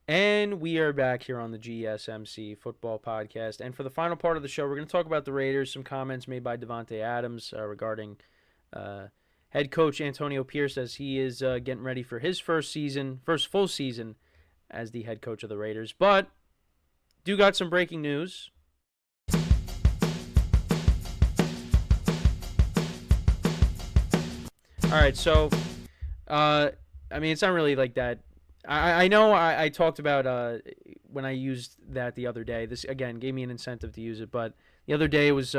And we are back here on the GSMC Football Podcast. And for the final part of the show, we're going to talk about the Raiders. Some comments made by Davante Adams regarding head coach Antonio Pierce as he is getting ready for his first full season as the head coach of the Raiders. But do got some breaking news. All right, so it's not really like that. I know I talked about when I used that the other day. This, again, gave me an incentive to use it. But the other day it was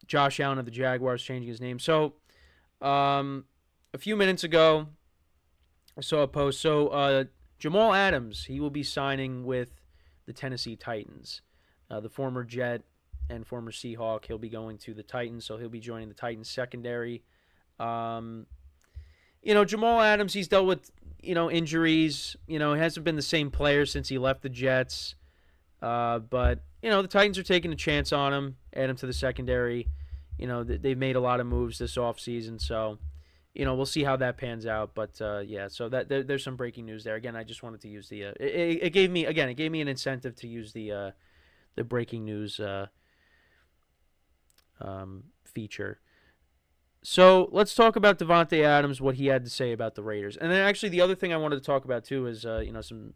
Josh Allen of the Jaguars changing his name. So a few minutes ago, I saw a post. So Jamal Adams, he will be signing with the Tennessee Titans. The former Jet and former Seahawk, he'll be going to the Titans. So he'll be joining the Titans secondary. Jamal Adams, he's dealt with, injuries. He hasn't been the same player since he left the Jets. But, the Titans are taking a chance on him, add him to the secondary. They've made a lot of moves this offseason. So, we'll see how that pans out. But, so there's some breaking news there. Again, I just wanted to use it gave me an incentive to use the breaking news feature. So let's talk about Davante Adams, what he had to say about the Raiders. And then actually the other thing I wanted to talk about too is, some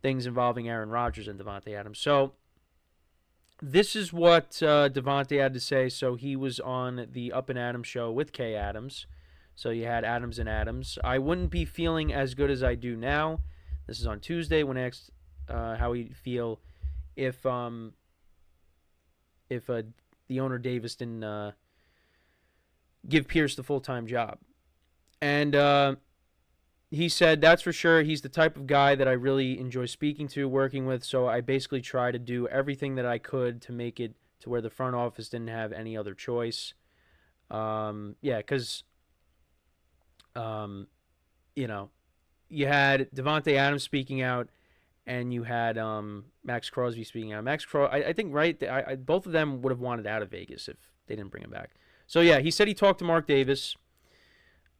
things involving Aaron Rodgers and Davante Adams. So this is what Davante had to say. So he was on the Up and Adams show with Kay Adams. So you had Adams and Adams. I wouldn't be feeling as good as I do now. This is on Tuesday when asked how he'd feel if the owner Davis didn't give Pierce the full-time job. And he said, that's for sure. He's the type of guy that I really enjoy speaking to, working with, so I basically try to do everything that I could to make it to where the front office didn't have any other choice. Because, you had Davante Adams speaking out, and you had Maxx Crosby speaking out. Maxx Crosby, I think, right, both of them would have wanted out of Vegas if they didn't bring him back. So, yeah, he said he talked to Mark Davis.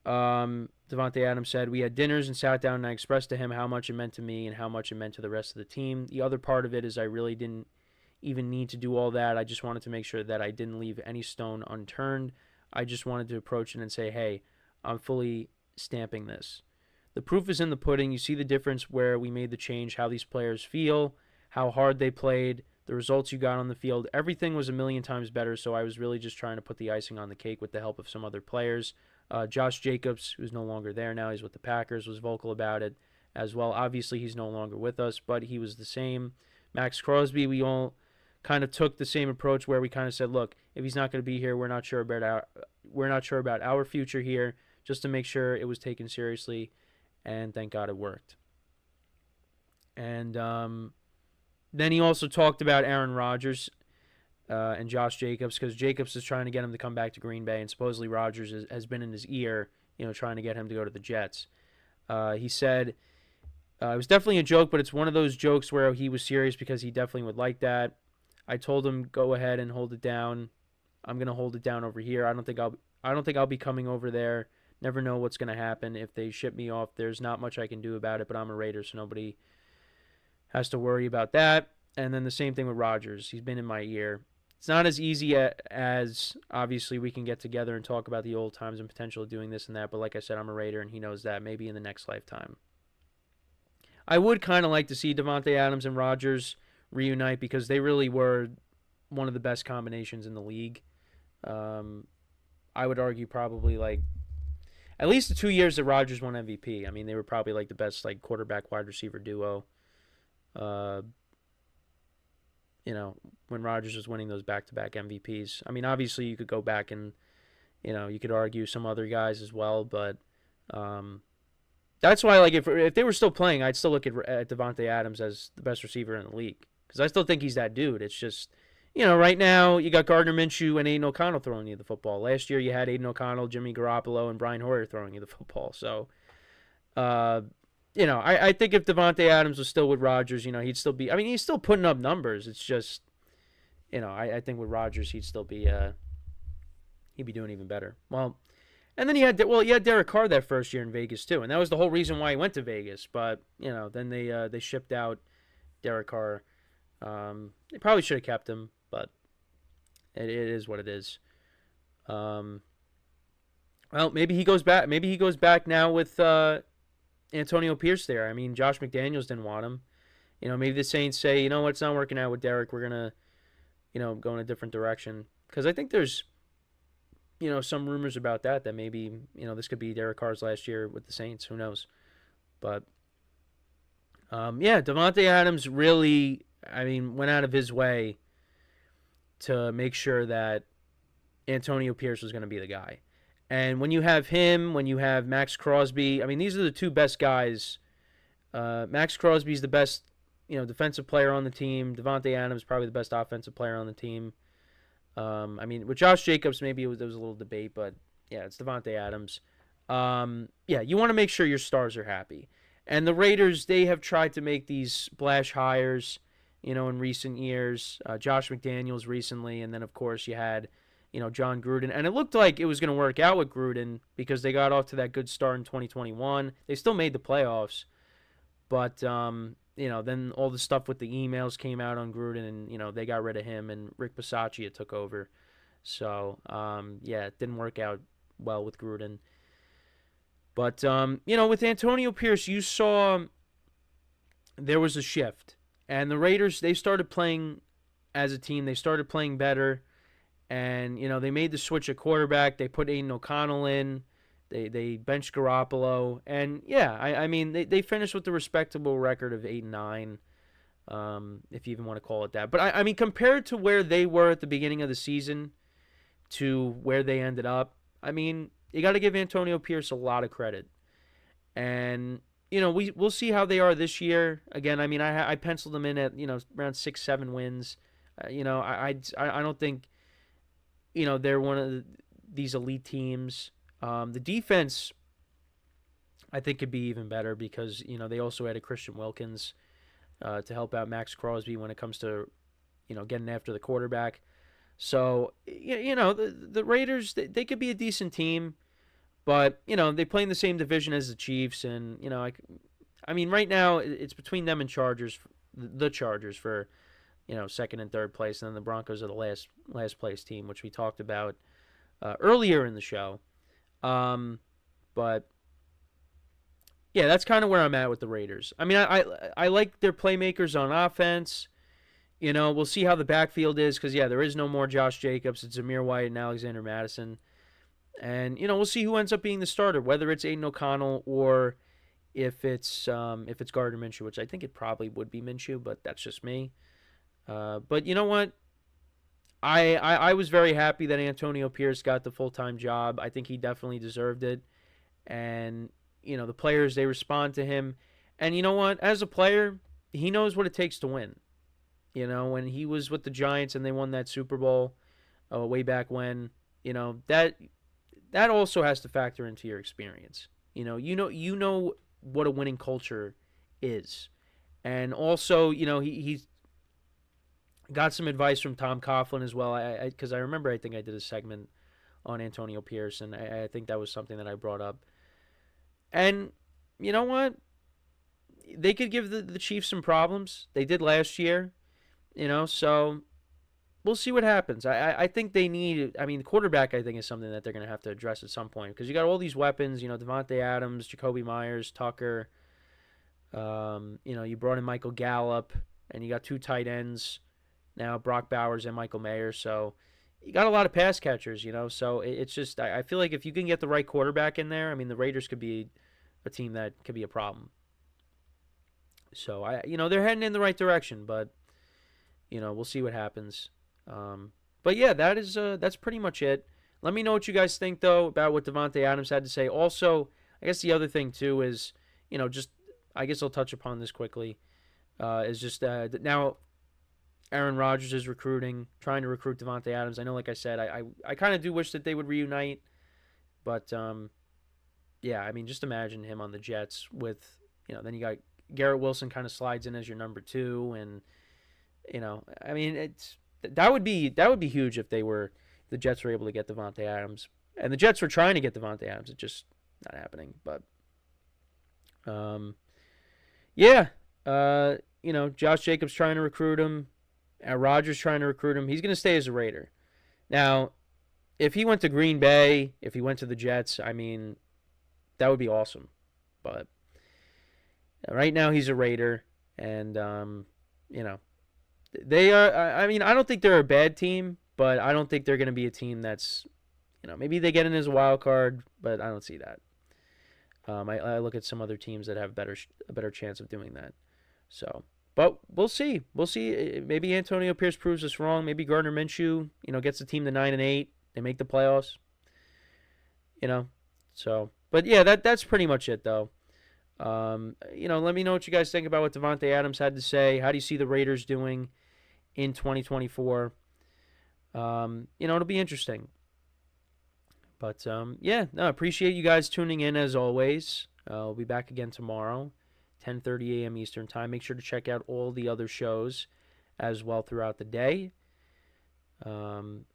Davante Adams said, we had dinners and sat down, and I expressed to him how much it meant to me and how much it meant to the rest of the team. The other part of it is I really didn't even need to do all that. I just wanted to make sure that I didn't leave any stone unturned. I just wanted to approach it and say, hey, I'm fully stamping this. The proof is in the pudding. You see the difference where we made the change, how these players feel, how hard they played, the results you got on the field. Everything was a million times better, so I was really just trying to put the icing on the cake with the help of some other players. Josh Jacobs, who's no longer there now, he's with the Packers, was vocal about it as well. Obviously, he's no longer with us, but he was the same. Maxx Crosby, we all kind of took the same approach where we kind of said, look, if he's not going to be here, we're not sure about our future here, just to make sure it was taken seriously, and thank God it worked. And then he also talked about Aaron Rodgers and Josh Jacobs, because Jacobs is trying to get him to come back to Green Bay, and supposedly Rodgers has been in his ear, trying to get him to go to the Jets. He said, it was definitely a joke, but it's one of those jokes where he was serious because he definitely would like that. I told him, go ahead and hold it down. I'm going to hold it down over here. I don't think I'll be coming over there. Never know what's going to happen. If they ship me off, there's not much I can do about it, but I'm a Raider, so nobody has to worry about that. And then the same thing with Rodgers. He's been in my ear. It's not as easy as obviously we can get together and talk about the old times and potential of doing this and that, but like I said, I'm a Raider, and he knows that, maybe in the next lifetime. I would kind of like to see Davante Adams and Rodgers reunite because they really were one of the best combinations in the league. I would argue probably like at least the 2 years that Rodgers won MVP. I mean, they were probably like the best like quarterback wide receiver duo. When Rodgers was winning those back-to-back MVPs. I mean, obviously you could go back and, you could argue some other guys as well, but that's why, like, if they were still playing, I'd still look at Davante Adams as the best receiver in the league because I still think he's that dude. It's just, right now you got Gardner Minshew and AidanO'Connell throwing you the football. Last year you had AidanO'Connell, Jimmy Garoppolo, and Brian Hoyer throwing you the football. So, I think if Davante Adams was still with Rodgers, he'd still be. I mean, he's still putting up numbers. It's just, I think with Rodgers, he'd still be. He'd be doing even better. Well, And then he had Derek Carr that first year in Vegas too, and that was the whole reason why he went to Vegas. But then they shipped out Derek Carr. They probably should have kept him, but it is what it is. Well, maybe he goes back. Maybe he goes back now with Antonio Pierce there. I mean, Josh McDaniels didn't want him. Maybe the Saints say, you know what, it's not working out with Derek. We're gonna, go in a different direction. Because I think there's, some rumors about that maybe, this could be Derek Carr's last year with the Saints. Who knows? But, Davante Adams really, went out of his way to make sure that Antonio Pierce was going to be the guy. And when you have him, when you have Maxx Crosby, these are the two best guys. Maxx Crosby's the best, defensive player on the team. Davante Adams probably the best offensive player on the team. With Josh Jacobs, maybe there was a little debate, but yeah, it's Davante Adams. You want to make sure your stars are happy. And the Raiders, they have tried to make these splash hires, in recent years. Josh McDaniels recently, and then, of course, you had, John Gruden. And it looked like it was going to work out with Gruden because they got off to that good start in 2021. They still made the playoffs. But, then all the stuff with the emails came out on Gruden, and, they got rid of him, and Rick Bisaccia took over. So, it didn't work out well with Gruden. But, with Antonio Pierce, you saw there was a shift. And the Raiders, they started playing as a team. They started playing better. And, they made the switch at quarterback. They put AidanO'Connell in. They benched Garoppolo. And, they finished with a respectable record of 8-9, if you even want to call it that. But, compared to where they were at the beginning of the season to where they ended up, you got to give Antonio Pierce a lot of credit. And, we'll see how they are this year. Again, I penciled them in at, around 6-7 wins. I don't think, they're one of these elite teams. The defense, I think, could be even better because, they also added Christian Wilkins to help out Maxx Crosby when it comes to, getting after the quarterback. So, the Raiders, they could be a decent team. But, they play in the same division as the Chiefs. And, right now it's between them and the Chargers for, second and third place. And then the Broncos are the last place team, which we talked about earlier in the show. But, yeah, that's kind of where I'm at with the Raiders. I like their playmakers on offense. We'll see how the backfield is because, there is no more Josh Jacobs. It's Zamir White and Alexander Mattison. And, we'll see who ends up being the starter, whether it's AidanO'Connell or if it's Gardner Minshew, which I think it probably would be Minshew, but that's just me. But you know what? I was very happy that Antonio Pierce got the full-time job. I think he definitely deserved it. And, the players, they respond to him. And you know what? As a player, he knows what it takes to win. When he was with the Giants and they won that Super Bowl way back when, that also has to factor into your experience. You know what a winning culture is. And also, he's got some advice from Tom Coughlin as well. Because I remember, I think I did a segment on Antonio Pierce, and I think that was something that I brought up. And you know what? They could give the Chiefs some problems. They did last year, so we'll see what happens. I think they need, the quarterback, I think, is something that they're going to have to address at some point because you got all these weapons, Davante Adams, Jacoby Myers, Tucker. You brought in Michael Gallup, and you got two tight ends now, Brock Bowers and Michael Mayer. So you got a lot of pass catchers, So it's just, I feel like if you can get the right quarterback in there, the Raiders could be a team that could be a problem. So, they're heading in the right direction, but, we'll see what happens. But yeah, that's pretty much it. Let me know what you guys think, though, about what Davante Adams had to say. Also, I guess the other thing, too, is, I guess I'll touch upon this quickly, is just that now Aaron Rodgers is trying to recruit Davante Adams. I know, like I said, I kind of do wish that they would reunite, but, just imagine him on the Jets with, then you got Garrett Wilson kind of slides in as your number 2, and, that would be huge if the Jets were able to get Davante Adams. And the Jets were trying to get Davante Adams. It's just not happening. But, yeah. Josh Jacobs trying to recruit him. Rodgers trying to recruit him. He's going to stay as a Raider. Now, if he went to Green Bay, if he went to the Jets, I mean, that would be awesome. But right now he's a Raider. And, they are, I mean, I don't think they're a bad team, but I don't think they're going to be a team that's, maybe they get in as a wild card, but I don't see that. I look at some other teams that have a better chance of doing that. So, but we'll see. We'll see. Maybe Antonio Pierce proves us wrong. Maybe Gardner Minshew, gets the team to 9-8. They make the playoffs. So, but yeah, that's pretty much it though. Let me know what you guys think about what Davante Adams had to say. How do you see the Raiders doing in 2024? It'll be interesting. But, appreciate you guys tuning in as always. We'll be back again tomorrow, 10:30 a.m. Eastern Time. Make sure to check out all the other shows as well throughout the day. And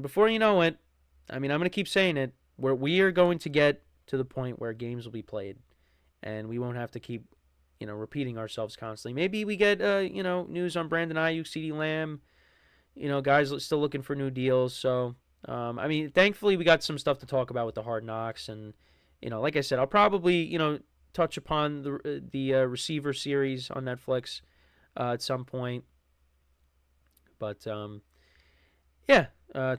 before you know it, I mean, I'm going to keep saying it, we are going to get to the point where games will be played, and we won't have to keep, repeating ourselves constantly. Maybe we get, news on Brandon Ayuk, CeeDee Lamb, guys still looking for new deals. So, thankfully we got some stuff to talk about with the Hard Knocks, and, like I said, I'll probably, touch upon the receiver series on Netflix at some point. But,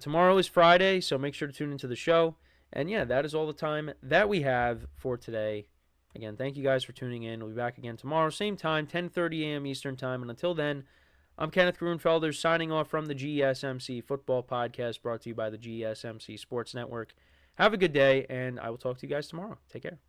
tomorrow is Friday, so make sure to tune into the show. And yeah, that is all the time that we have for today. Again, thank you guys for tuning in. We'll be back again tomorrow, same time, 10:30 a.m. Eastern Time. And until then, I'm Kenneth Grunfelder signing off from the GSMC Football Podcast, brought to you by the GSMC Sports Network. Have a good day, and I will talk to you guys tomorrow. Take care.